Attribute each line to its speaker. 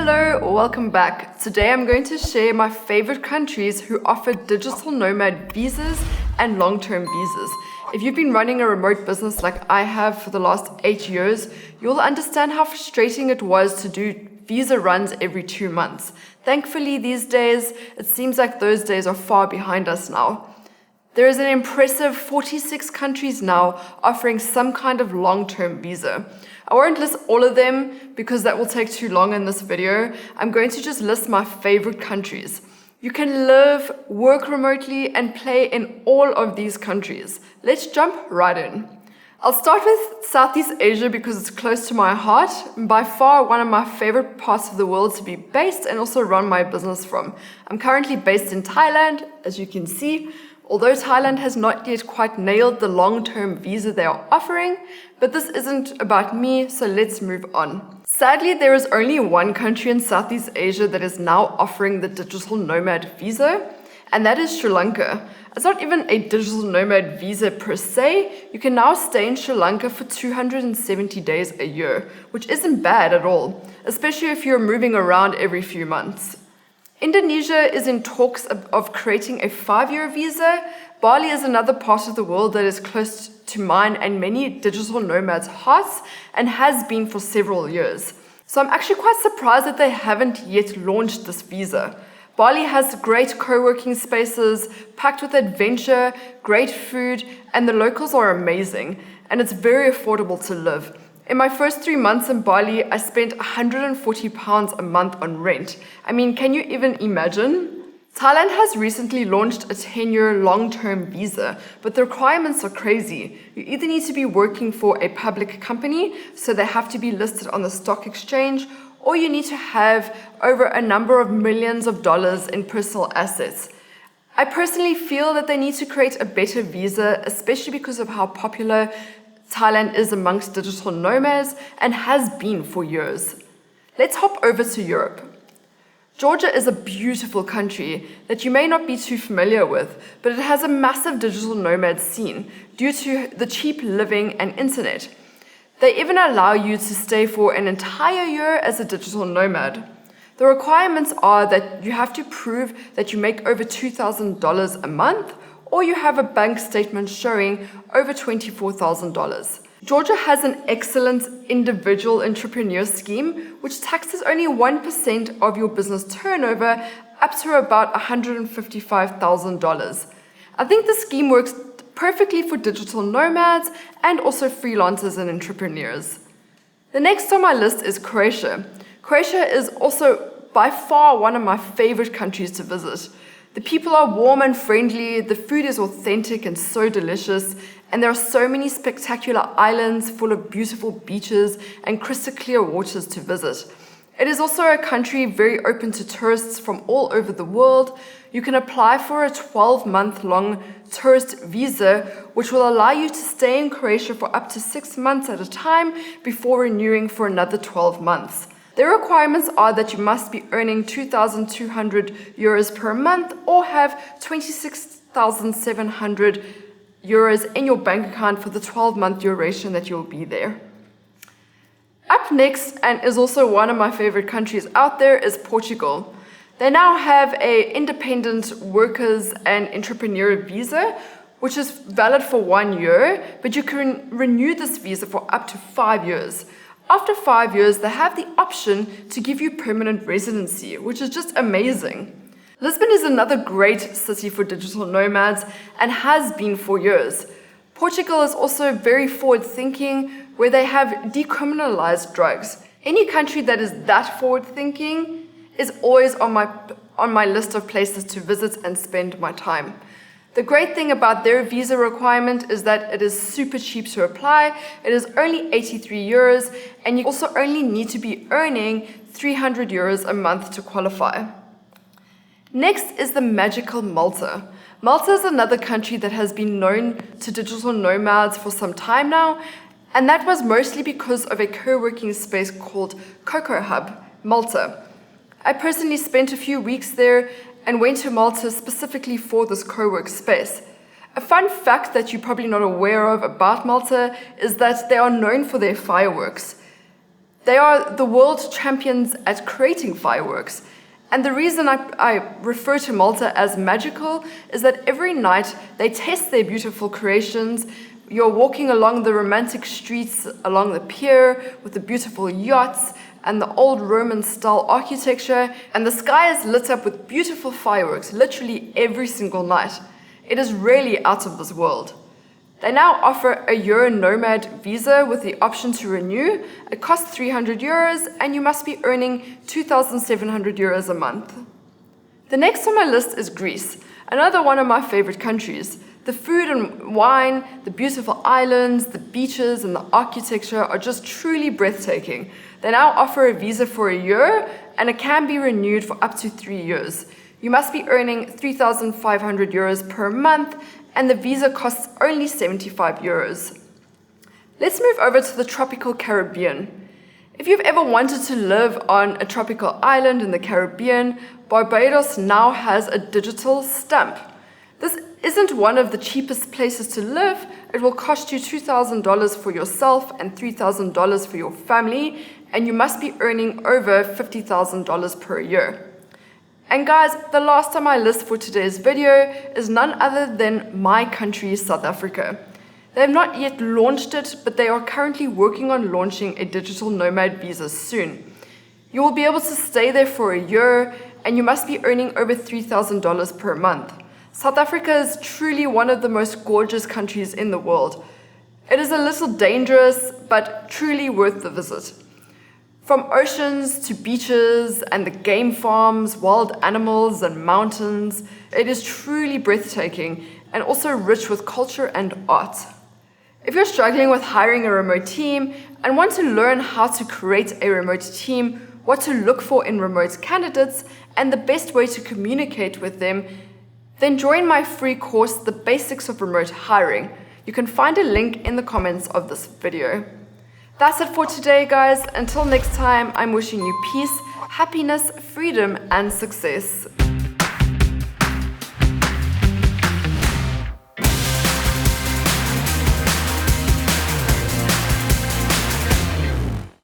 Speaker 1: Hello, welcome back. Today I'm going to share my favorite countries who offer digital nomad visas and long-term visas. If you've been running a remote business like I have for the last 8 years, you'll understand how frustrating it was to do visa runs every 2 months. Thankfully, these days, it seems like those days are far behind us now. There is an impressive 46 countries now offering some kind of long-term visa. I won't list all of them because that will take too long in this video. I'm going to just list my favorite countries. You can live, work remotely, and play in all of these countries. Let's jump right in. I'll start with Southeast Asia because it's close to my heart, and by far one of my favorite parts of the world to be based and also run my business from. I'm currently based in Thailand, as you can see, although Thailand has not yet quite nailed the long-term visa they are offering, but this isn't about me, so let's move on. Sadly, there is only one country in Southeast Asia that is now offering the digital nomad visa, and that is Sri Lanka. It's not even a digital nomad visa per se. You can now stay in Sri Lanka for 270 days a year, which isn't bad at all, especially if you're moving around every few months. Indonesia is in talks of creating a 5-year visa. Bali is another part of the world that is close to mine and many digital nomads' hearts and has been for several years. So I'm actually quite surprised that they haven't yet launched this visa. Bali has great co-working spaces, packed with adventure, great food, and the locals are amazing, and it's very affordable to live. In my first 3 months in Bali, I spent £140 a month on rent. I mean, can you even imagine? Thailand has recently launched a 10-year long-term visa, but the requirements are crazy. You either need to be working for a public company, so they have to be listed on the stock exchange, or you need to have over a number of millions of dollars in personal assets. I personally feel that they need to create a better visa, especially because of how popular Thailand is amongst digital nomads and has been for years. Let's hop over to Europe. Georgia is a beautiful country that you may not be too familiar with, but it has a massive digital nomad scene due to the cheap living and internet. They even allow you to stay for an entire year as a digital nomad. The requirements are that you have to prove that you make over $2,000 a month, or you have a bank statement showing over $24,000. Georgia has an excellent individual entrepreneur scheme, which taxes only 1% of your business turnover up to about $155,000. I think the scheme works perfectly for digital nomads and also freelancers and entrepreneurs. The next on my list is Croatia. Croatia is also by far one of my favorite countries to visit. The people are warm and friendly, the food is authentic and so delicious, and there are so many spectacular islands full of beautiful beaches and crystal clear waters to visit. It is also a country very open to tourists from all over the world. You can apply for a 12-month-long tourist visa, which will allow you to stay in Croatia for up to 6 months at a time before renewing for another 12 months. Their requirements are that you must be earning 2,200 euros per month or have 26,700 euros in your bank account for the 12-month duration that you'll be there. Up next, and is also one of my favorite countries out there, is Portugal. They now have an independent workers and entrepreneur visa, which is valid for 1 year, but you can renew this visa for up to 5 years. After 5 years, they have the option to give you permanent residency, which is just amazing. Lisbon is another great city for digital nomads and has been for years. Portugal is also very forward-thinking, where they have decriminalized drugs. Any country that is that forward-thinking is always on my list of places to visit and spend my time. The great thing about their visa requirement is that it is super cheap to apply. It is only 83 euros, and you also only need to be earning 300 euros a month to qualify. Next is the magical Malta. Malta is another country that has been known to digital nomads for some time now, and that was mostly because of a co-working space called Coco Hub, Malta. I personally spent a few weeks there and went to Malta specifically for this co-work space. A fun fact that you're probably not aware of about Malta is that they are known for their fireworks. They are the world champions at creating fireworks. And the reason I refer to Malta as magical is that every night they test their beautiful creations. You're walking along the romantic streets along the pier with the beautiful yachts and the old Roman-style architecture, and the sky is lit up with beautiful fireworks literally every single night. It is really out of this world. They now offer a Euro Nomad visa with the option to renew. It costs 300 euros and you must be earning 2,700 euros a month. The next on my list is Greece, another one of my favorite countries. The food and wine, the beautiful islands, the beaches and the architecture are just truly breathtaking. They now offer a visa for a year and it can be renewed for up to 3 years. You must be earning 3,500 euros per month and the visa costs only 75 euros. Let's move over to the tropical Caribbean. If you've ever wanted to live on a tropical island in the Caribbean, Barbados now has a digital stamp. This isn't one of the cheapest places to live. It will cost you $2,000 for yourself and $3,000 for your family, and you must be earning over $50,000 per year. And guys, the last on my list for today's video is none other than my country, South Africa. They have not yet launched it, but they are currently working on launching a digital nomad visa soon. You will be able to stay there for a year, and you must be earning over $3,000 per month. South Africa is truly one of the most gorgeous countries in the world. It is a little dangerous, but truly worth the visit. From oceans to beaches and the game farms, wild animals and mountains, it is truly breathtaking and also rich with culture and art. If you're struggling with hiring a remote team and want to learn how to create a remote team, what to look for in remote candidates, and the best way to communicate with them, then join my free course, The Basics of Remote Hiring. You can find a link in the comments of this video. That's it for today, guys. Until next time, I'm wishing you peace, happiness, freedom, and success.